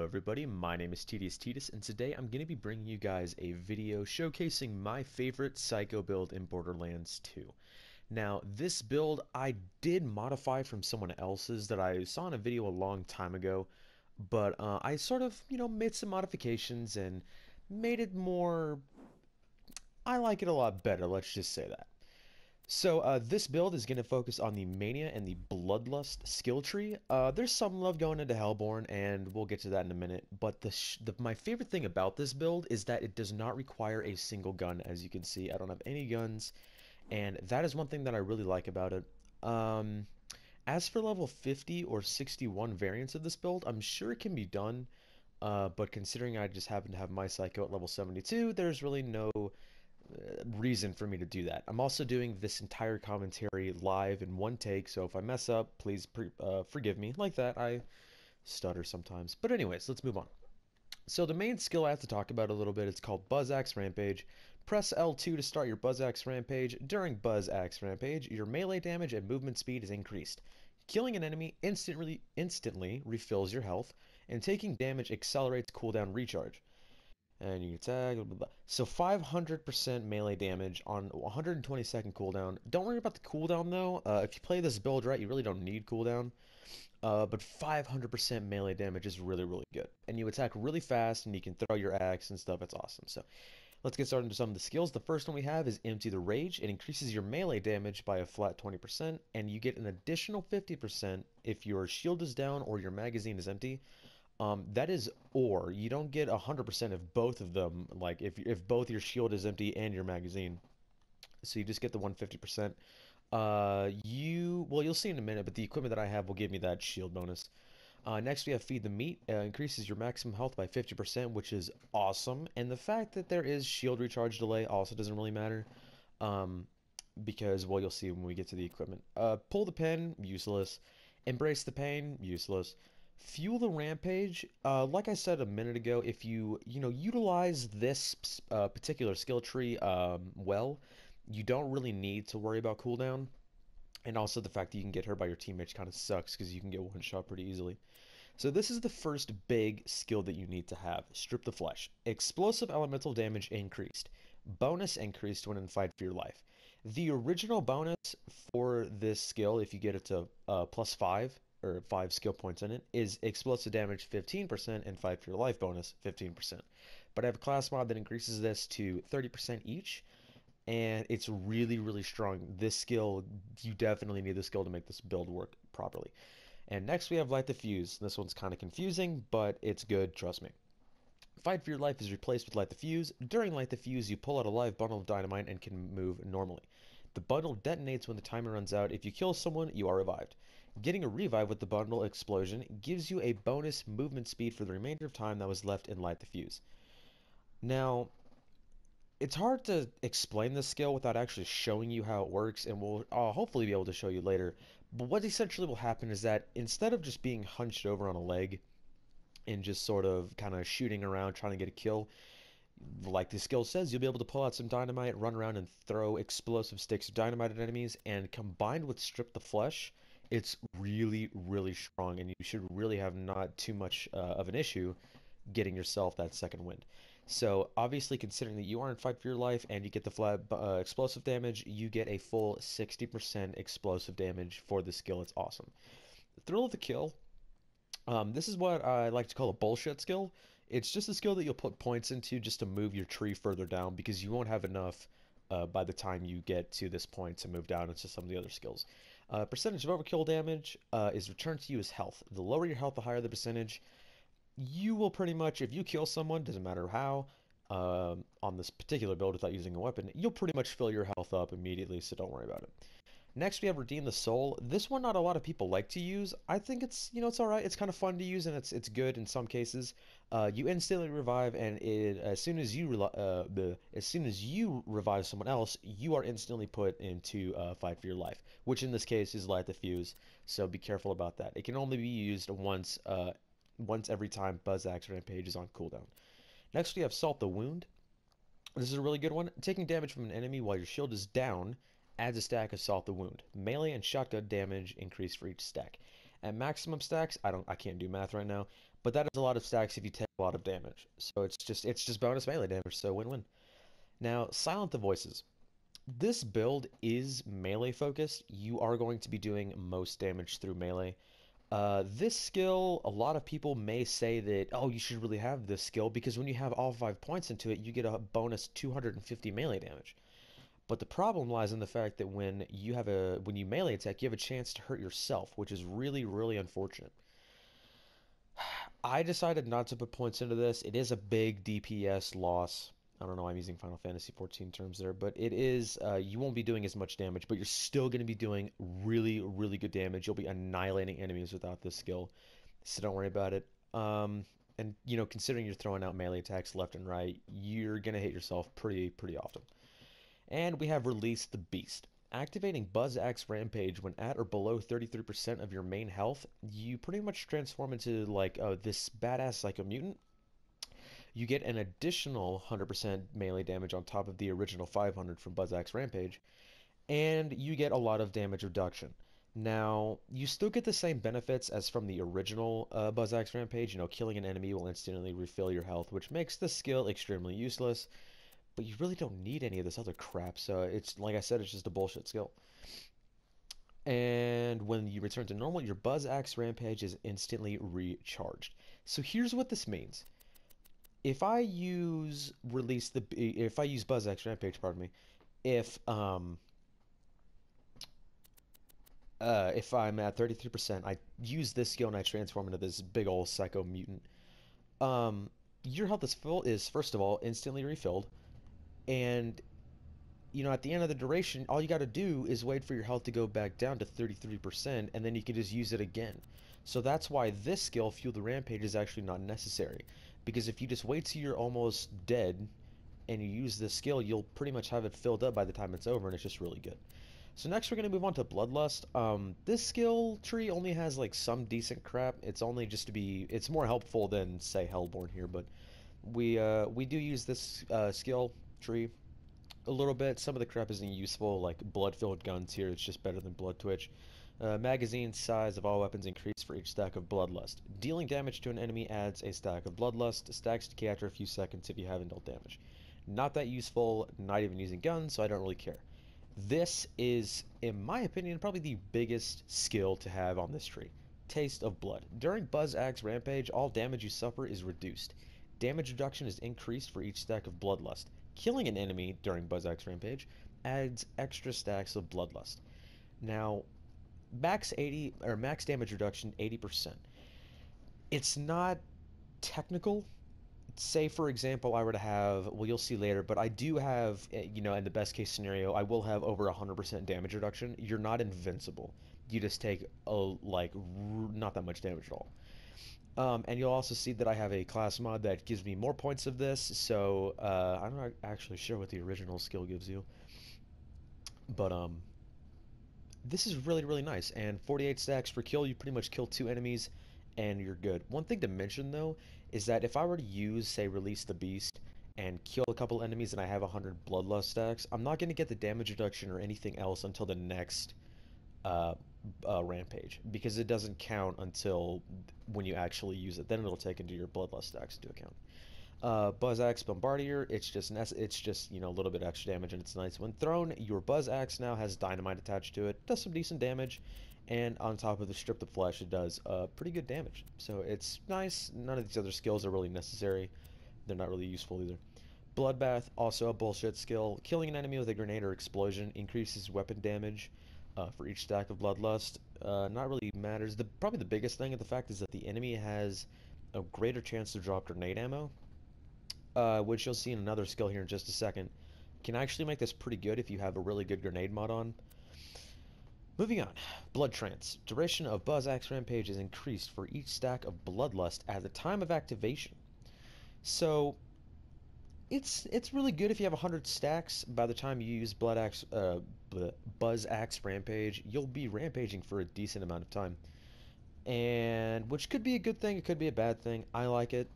Hello everybody, my name is Tedious Titus, and today I'm going to be bringing you guys a video showcasing my favorite Psycho build in Borderlands 2. Now, this build I did modify from someone else's that I saw in a video a long time ago, but I sort of, made some modifications and made it more... I like it a lot better, let's just say that. So this build is going to focus on the Mania and the Bloodlust skill tree. There's some love going into Hellborn, and we'll get to that in a minute. But my favorite thing about this build is that it does not require a single gun. As you can see, I don't have any guns, and that is one thing that I really like about it. As for level 50 or 61 variants of this build, I'm sure it can be done. But considering I just happen to have my Psycho at level 72, there's really no reason for me to do that. I'm also doing this entire commentary live in one take, so if I mess up, please forgive me. Like that, I stutter sometimes. But anyways, let's move on. So the main skill I have to talk about a little bit, it's called Buzz Axe Rampage. Press L2 to start your Buzz Axe Rampage. During Buzz Axe Rampage, your melee damage and movement speed is increased. Killing an enemy instantly refills your health, and taking damage accelerates cooldown recharge. And you can tag, blah, blah, blah. So 500% melee damage on 120-second cooldown. Don't worry about the cooldown though. If you play this build right, you really don't need cooldown. But 500% melee damage is really, really good. And you attack really fast, and you can throw your axe and stuff. It's awesome. So let's get started into some of the skills. The first one we have is Empty the Rage. It increases your melee damage by a flat 20%, and you get an additional 50% if your shield is down or your magazine is empty. That is or. You don't get 100% of both of them, like if both your shield is empty and your magazine. So you just get the 150%. You'll see in a minute, but the equipment that I have will give me that shield bonus. Next we have Feed the Meat. Increases your maximum health by 50%, which is awesome. And the fact that there is shield recharge delay also doesn't really matter. Because, well, you'll see when we get to the equipment. Pull the Pin, useless. Embrace the Pain, useless. Fuel the Rampage, like I said a minute ago, if you utilize this particular skill tree well, you don't really need to worry about cooldown. And also the fact that you can get hurt by your teammates kind of sucks because you can get one shot pretty easily. So this is the first big skill that you need to have. Strip the Flesh. Explosive elemental damage increased. Bonus increased when in fight for your life. The original bonus for this skill, if you get it to +5, or 5 skill points in it, is explosive damage 15% and fight for your life bonus 15%. But I have a class mod that increases this to 30% each, and it's really, really strong. This skill, you definitely need this skill to make this build work properly. And next we have Light the Fuse. This one's kind of confusing, but it's good, trust me. Fight for your life is replaced with Light the Fuse. During Light the Fuse, you pull out a live bundle of dynamite and can move normally. The bundle detonates when the timer runs out. If you kill someone, you are revived. Getting a revive with the bundle explosion gives you a bonus movement speed for the remainder of time that was left in Light the Fuse. Now, it's hard to explain this skill without actually showing you how it works, and we'll hopefully be able to show you later. But what essentially will happen is that instead of just being hunched over on a leg and just sort of kind of shooting around trying to get a kill, like the skill says, you'll be able to pull out some dynamite, run around and throw explosive sticks of dynamite at enemies, and combined with Strip the Flesh, it's really, really strong, and you should really have not too much of an issue getting yourself that second wind. So obviously, considering that you are in fight for your life and you get the flat explosive damage, you get a full 60% explosive damage for the skill. It's awesome. Thrill of the Kill. This is what I like to call a bullshit skill. It's just a skill that you'll put points into just to move your tree further down, because you won't have enough by the time you get to this point to move down into some of the other skills. Percentage of overkill damage is returned to you as health. The lower your health, the higher the percentage. You will pretty much, if you kill someone, doesn't matter how, on this particular build without using a weapon, you'll pretty much fill your health up immediately, so don't worry about it. Next, we have Redeem the Soul. This one, not a lot of people like to use. I think it's, it's alright. It's kind of fun to use, and it's good in some cases. You instantly revive, and as soon as you revive someone else, you are instantly put into fight for your life, which in this case is Light the Fuse. So be careful about that. It can only be used once every time Buzz Axe Rampage is on cooldown. Next, we have Salt the Wound. This is a really good one. Taking damage from an enemy while your shield is down adds a stack of Salt the Wound. Melee and shotgun damage increase for each stack. At maximum stacks, I can't do math right now, but that is a lot of stacks if you take a lot of damage. So it's just bonus melee damage, so win-win. Now, silent the voices. This build is melee focused. You are going to be doing most damage through melee. This skill, a lot of people may say that, oh, you should really have this skill because when you have all 5 points into it, you get a bonus 250 melee damage. But the problem lies in the fact that when you melee attack, you have a chance to hurt yourself, which is really, really unfortunate. I decided not to put points into this. It is a big DPS loss. I don't know why I'm using Final Fantasy 14 terms there, but it is, you won't be doing as much damage, but you're still going to be doing really, really good damage. You'll be annihilating enemies without this skill, so don't worry about it. And, considering you're throwing out melee attacks left and right, you're going to hit yourself pretty often. And we have Release the Beast. Activating Buzz Axe Rampage when at or below 33% of your main health, you pretty much transform into like this badass Psycho Mutant. You get an additional 100% melee damage on top of the original 500 from Buzz Axe Rampage, and you get a lot of damage reduction. Now, you still get the same benefits as from the original Buzz Axe Rampage. Killing an enemy will instantly refill your health, which makes the skill extremely useless. But you really don't need any of this other crap, so it's, like I said, it's just a bullshit skill. And when you return to normal, your Buzz Axe Rampage is instantly recharged. So here's what this means. If I use Buzz Axe Rampage, pardon me, if I'm at 33%, I use this skill and I transform into this big old Psycho Mutant. Your health is first of all instantly refilled. And, at the end of the duration, all you got to do is wait for your health to go back down to 33%, and then you can just use it again. So that's why this skill, Fuel the Rampage, is actually not necessary. Because if you just wait till you're almost dead, and you use this skill, you'll pretty much have it filled up by the time it's over, and it's just really good. So next we're going to move on to Bloodlust. This skill tree only has, like, some decent crap. It's only just it's more helpful than, say, Hellborn here, but we do use this skill tree a little bit. Some of the crap isn't useful, like blood-filled guns here. It's just better than Blood Twitch. Magazine size of all weapons increase for each stack of Bloodlust. Dealing damage to an enemy adds a stack of Bloodlust. Stacks decay after a few seconds if you haven't dealt damage. Not that useful, not even using guns, so I don't really care. This is, in my opinion, probably the biggest skill to have on this tree. Taste of Blood. During Buzz Axe Rampage, all damage you suffer is reduced. Damage reduction is increased for each stack of Bloodlust. Killing an enemy during Buzz Axe Rampage adds extra stacks of Bloodlust. Now, max damage reduction 80%. It's not technical. Say, for example, I were to have, well, you'll see later, but I do have, in the best case scenario, I will have over 100% damage reduction. You're not invincible. You just take, not that much damage at all. And you'll also see that I have a class mod that gives me more points of this, so I'm not actually sure what the original skill gives you. But this is really, really nice, and 48 stacks per kill, you pretty much kill 2 enemies, and you're good. One thing to mention, though, is that if I were to use, say, Release the Beast, and kill a couple enemies and I have 100 Bloodlust stacks, I'm not going to get the damage reduction or anything else until the next Rampage, because it doesn't count until when you actually use it. Then it'll take into your Bloodlust stacks into account. Buzz Axe Bombardier, it's just a little bit extra damage, and it's nice. When thrown, your Buzz Axe now has dynamite attached to it. Does some decent damage, and on top of the Strip the Flesh, it does pretty good damage. So it's nice. None of these other skills are really necessary. They're not really useful either. Bloodbath, also a bullshit skill. Killing an enemy with a grenade or explosion increases weapon damage for each stack of Bloodlust. Not really matters. Probably the biggest thing of the fact is that the enemy has a greater chance to drop grenade ammo, which you'll see in another skill here in just a second. Can actually make this pretty good if you have a really good grenade mod on. Moving on, Blood Trance. Duration of Buzz Axe Rampage is increased for each stack of Bloodlust at the time of activation. So it's really good if you have 100 stacks. By the time you use Buzz Axe Rampage, you'll be rampaging for a decent amount of time. And which could be a good thing, it could be a bad thing. I like it.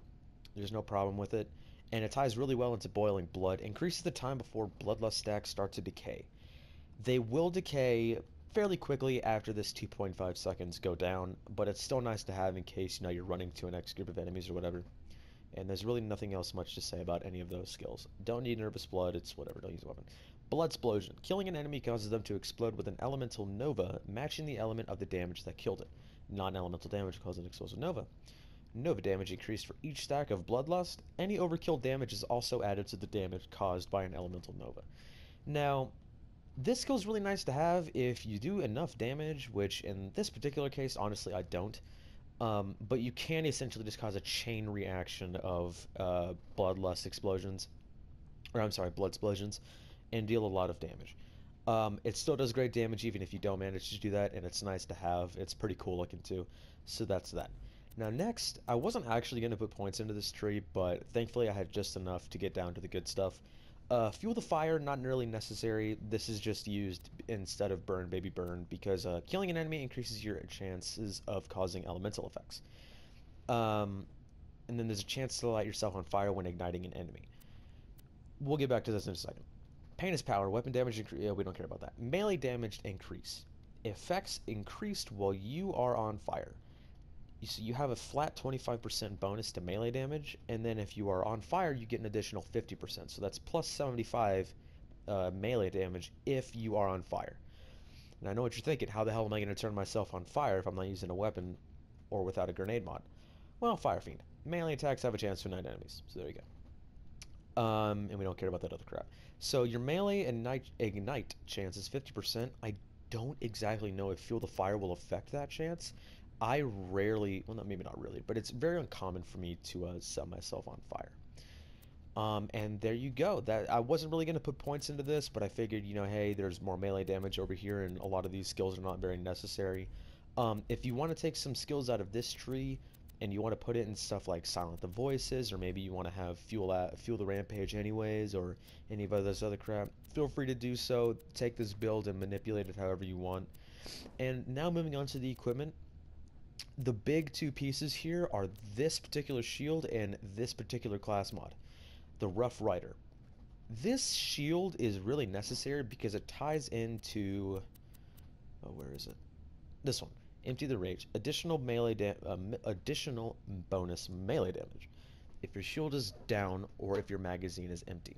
There's no problem with it. And it ties really well into boiling blood. Increases the time before Bloodlust stacks start to decay. They will decay fairly quickly after this 2.5 seconds go down, but it's still nice to have in case, you know, you're running to a next group of enemies or whatever. And there's really nothing else much to say about any of those skills. Don't need nervous blood, it's whatever, don't use a weapon. Blood explosion. Killing an enemy causes them to explode with an elemental nova matching the element of the damage that killed it. Non-elemental damage causes an explosive nova. Nova damage increased for each stack of Bloodlust. Any overkill damage is also added to the damage caused by an elemental nova. Now, this skill is really nice to have if you do enough damage, which in this particular case, honestly, I don't. But you can essentially just cause a chain reaction of bloodlust explosions, or I'm sorry, blood explosions, and deal a lot of damage. It still does great damage even if you don't manage to do that, and it's nice to have. It's pretty cool looking too. So that's that. Now next, I wasn't actually going to put points into this tree, but thankfully I had just enough to get down to the good stuff. Fuel the fire, not really necessary. This is just used instead of burn, baby burn, because killing an enemy increases your chances of causing elemental effects. Um, and then there's a chance to light yourself on fire when igniting an enemy. We'll get back to this in a second. Pain is power. Weapon damage, yeah, we don't care about that. Melee damage increase. Effects increased while you are on fire. So you have a flat 25% bonus to melee damage, and then if you are on fire, you get an additional 50%. So that's plus 75 melee damage if you are on fire. And I know what you're thinking, how the hell am I going to turn myself on fire if I'm not using a weapon or without a grenade mod? Well, Fire Fiend. Melee attacks have a chance to ignite enemies, so there you go. And we don't care about that other crap. So your melee and ignite chance is 50%. I don't exactly know if Fuel the Fire will affect that chance. I rarely, well, maybe not really, but it's very uncommon for me to set myself on fire. And there you go. That I wasn't really going to put points into this, but I figured, you know, hey, there's more melee damage over here, and a lot of these skills are not very necessary. If you want to take some skills out of this tree, and you want to put it in stuff like Silent the Voices, or maybe you want to have Fuel the Rampage anyways, or any of this other crap, feel free to do so. Take this build and manipulate it however you want. And now moving on to the equipment. The big two pieces here are this particular shield and this particular class mod, the Rough Rider. This shield is really necessary because it ties into, oh, where is it? This one, Empty the Rage, additional additional bonus melee damage if your shield is down or if your magazine is empty.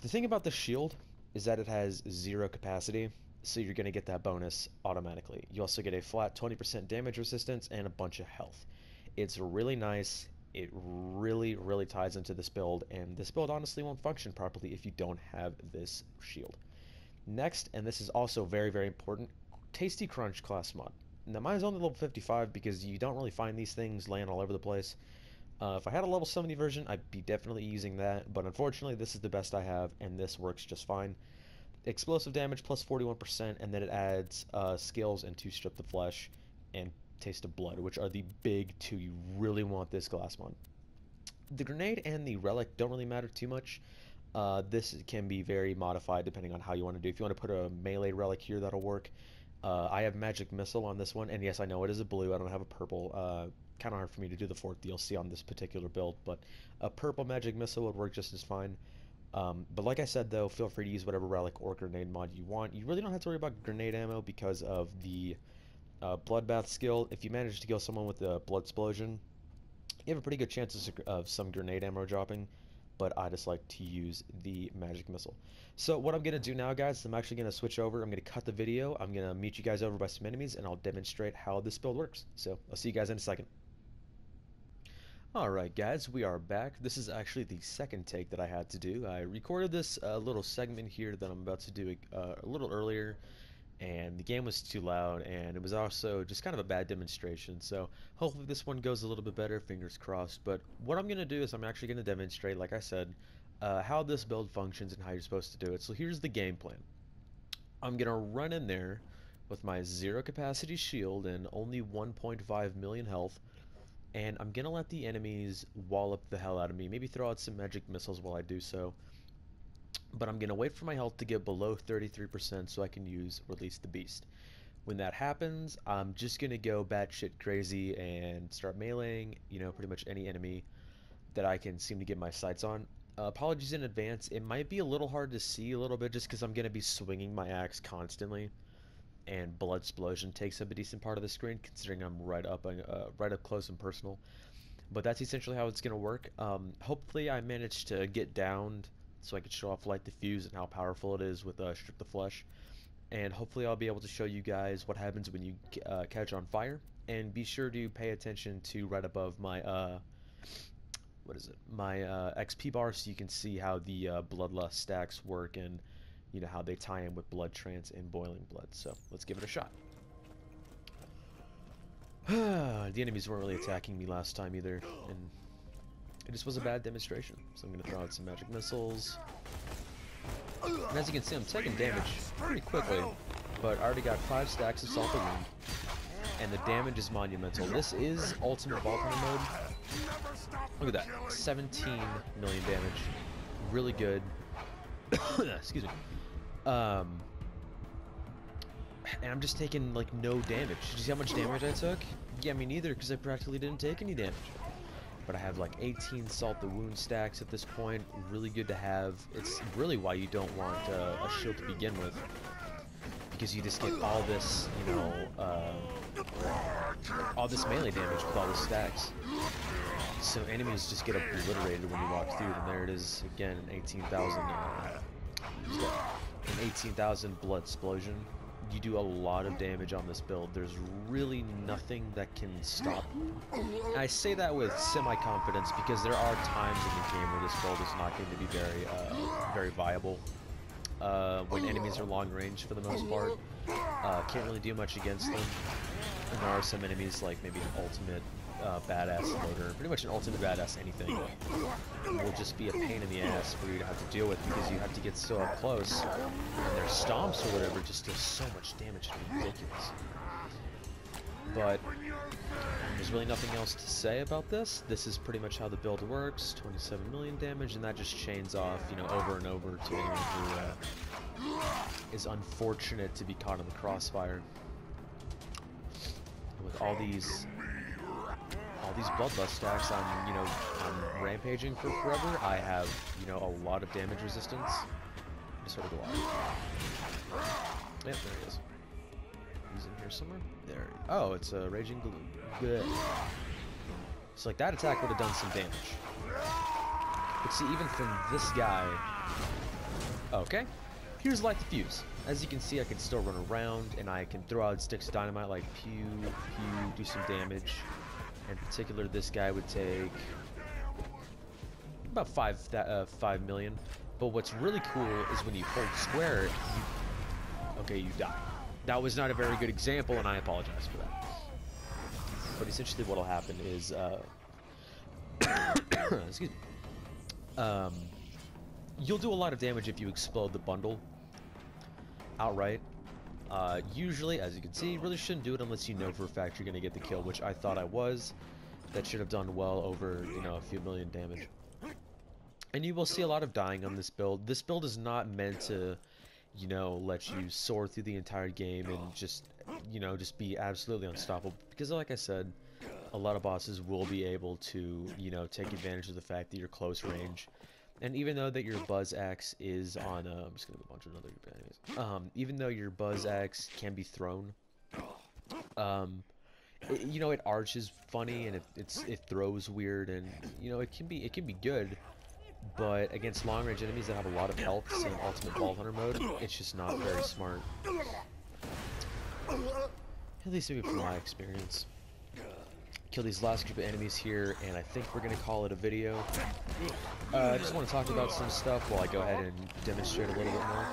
The thing about the shield is that it has 0 capacity, so you're going to get that bonus automatically. You also get a flat 20% damage resistance and a bunch of health. It's really nice. It really ties into this build, and this build honestly won't function properly if you don't have this shield. Next, and this is also very important, Tasty Crunch class mod. Now mine's only level 55 because you don't really find these things laying all over the place. If I had a level 70 version, I'd be definitely using that, but unfortunately this is the best I have, and this works just fine. Explosive damage plus 41%, and then it adds skills and 2 Strip the Flesh and Taste of Blood, which are the big 2 you really want this class mod. The grenade and the relic don't really matter too much. This can be very modified depending on how you want to do. If you want to put a melee relic here, that'll work. I have Magic Missile on this one, and yes, I know it is a blue. I don't have a purple. Kind of hard for me to do the 4th DLC on this particular build, but a purple Magic Missile would work just as fine. But like I said, though, feel free to use whatever relic or grenade mod you want. You really don't have to worry about grenade ammo because of the Bloodbath skill. If you manage to kill someone with a Blood Explosion, you have a pretty good chance of some grenade ammo dropping, but I just like to use the Magic Missile. So what I'm going to do now, guys, is I'm actually going to switch over. I'm going to cut the video. I'm going to meet you guys over by some enemies, and I'll demonstrate how this build works. So I'll see you guys in a second. Alright guys, we are back. This is actually the second take that I had to do. I recorded this little segment here that I'm about to do a little earlier, and the game was too loud, and it was also just kind of a bad demonstration, so hopefully this one goes a little bit better, fingers crossed. But what I'm going to do is I'm actually going to demonstrate, like I said, how this build functions and how you're supposed to do it. So here's the game plan. I'm going to run in there with my 0 capacity shield and only 1.5 million health, and I'm gonna let the enemies wallop the hell out of me, maybe throw out some magic missiles while I do so, but I'm gonna wait for my health to get below 33% so I can use Release the Beast. When that happens, I'm just gonna go batshit crazy and start meleeing, you know, pretty much any enemy that I can seem to get my sights on. Apologies in advance. It might be a little hard to see a little bit just because I'm going to be swinging my axe constantly, and Blood Explosion takes up a decent part of the screen, considering I'm right up close and personal. But that's essentially how it's going to work. Hopefully I managed to get downed so I could show off Light the Fuse and how powerful it is with Strip the Flesh. And hopefully I'll be able to show you guys what happens when you catch on fire. And be sure to pay attention to right above my my XP bar, so you can see how the Bloodlust stacks work, and you know how they tie in with Blood Trance and Boiling Blood. So let's give it a shot. The enemies weren't really attacking me last time either, and it just was a bad demonstration. So I'm going to throw out some magic missiles. And as you can see, I'm taking damage pretty quickly, but I already got 5 stacks of Salt of Wound, and the damage is monumental. This is Ultimate Vault Hunter mode. Look at that, 17 million damage. Really good. Excuse me. And I'm just taking, like, no damage. Did you see how much damage I took? Yeah, me neither, because I practically didn't take any damage. But I have, like, 18 Salt the Wound stacks at this point. Really good to have. It's really why you don't want a shield to begin with, because you just get all this, you know, all this melee damage with all the stacks. So enemies just get obliterated when you walk through, and there it is again, an 18,000 blood explosion. You do a lot of damage on this build. There's really nothing that can stop. And I say that with semi-confidence because there are times in the game where this build is not going to be very viable. When enemies are long range for the most part, can't really do much against them. And there are some enemies, like maybe an ultimate badass loader, pretty much an ultimate badass anything, will just be a pain in the ass for you to have to deal with, because you have to get so up close, and their stomps or whatever just do so much damage, it's ridiculous. But there's really nothing else to say about this. This is pretty much how the build works. 27 million damage, and that just chains off, you know, over and over to anyone who is unfortunate to be caught in the crossfire. With all these Bloodlust stacks, I'm rampaging for forever. I have, you know, a lot of damage resistance. Just sort of go off. Yep, there he is. He's in here somewhere. There. Oh, it's a Raging Glue. Good. So like that attack would have done some damage. But see, even from this guy. Okay. Here's Light the Fuse. As you can see, I can still run around, and I can throw out sticks of dynamite like pew, pew, do some damage. In particular, this guy would take about 5 million. But what's really cool is when you hold square, you die. That was not a very good example, and I apologize for that. But essentially what'll happen is, excuse me, you'll do a lot of damage if you explode the bundle outright. Usually, as you can see, you really shouldn't do it unless you know for a fact you're going to get the kill, which I thought I was. That should have done well over, you know, a few million damage. And you will see a lot of dying on this build. This build is not meant to, you know, let you soar through the entire game and just, you know, just be absolutely unstoppable. Because like I said, a lot of bosses will be able to, you know, take advantage of the fact that you're close range. And even though that your Buzz Axe is on, I'm just gonna go a bunch of other enemies. Even though your Buzz Axe can be thrown, you know, it arches funny and it throws weird, and you know it can be good. But against long range enemies that have a lot of health, say in Ultimate Vault Hunter mode, it's just not very smart. At least maybe from my experience. Kill these last group of enemies here, and I think we're gonna call it a video. I just want to talk about some stuff while I go ahead and demonstrate a little bit more.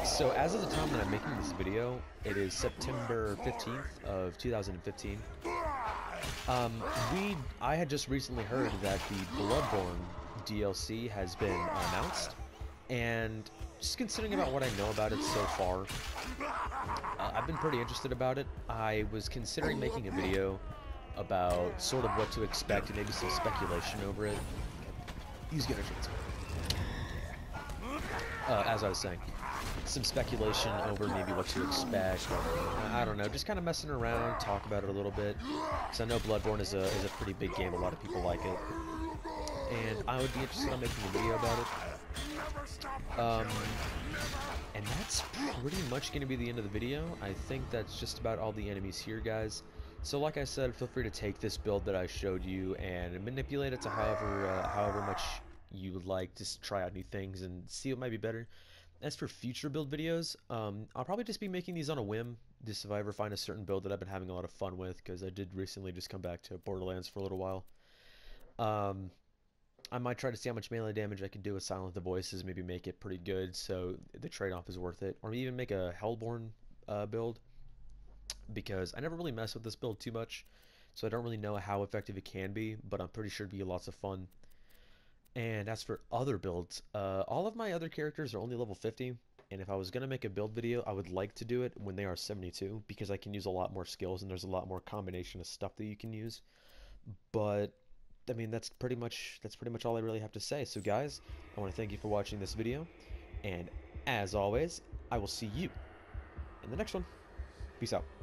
So as of the time that I'm making this video, it is September 15th of 2015. I had just recently heard that the Bloodborne DLC has been announced, and just considering about what I know about it so far, I've been pretty interested about it. I was considering making a video about sort of what to expect and maybe some speculation over it. He's gonna transfer. As I was saying, some speculation over maybe what to expect. I don't know, just kind of messing around, talk about it a little bit. Because I know Bloodborne is a pretty big game. A lot of people like it. and I would be interested in making a video about it. And that's pretty much going to be the end of the video. I think that's just about all the enemies here, guys. So like I said, feel free to take this build that I showed you and manipulate it to however much you would like. Just try out new things and see what might be better. As for future build videos, I'll probably just be making these on a whim, just if I ever find a certain build that I've been having a lot of fun with, because I did recently just come back to Borderlands for a little while. Um, I might try to see how much melee damage I can do with Silent the Voices, maybe make it pretty good so the trade-off is worth it. Or even make a Hellborn build, because I never really mess with this build too much, so I don't really know how effective it can be, but I'm pretty sure it'd be lots of fun. And as for other builds, all of my other characters are only level 50, and if I was going to make a build video, I would like to do it when they are 72, because I can use a lot more skills and there's a lot more combination of stuff that you can use. But I mean, that's pretty much all I really have to say. So guys, I want to thank you for watching this video, and as always, I will see you in the next one. Peace out.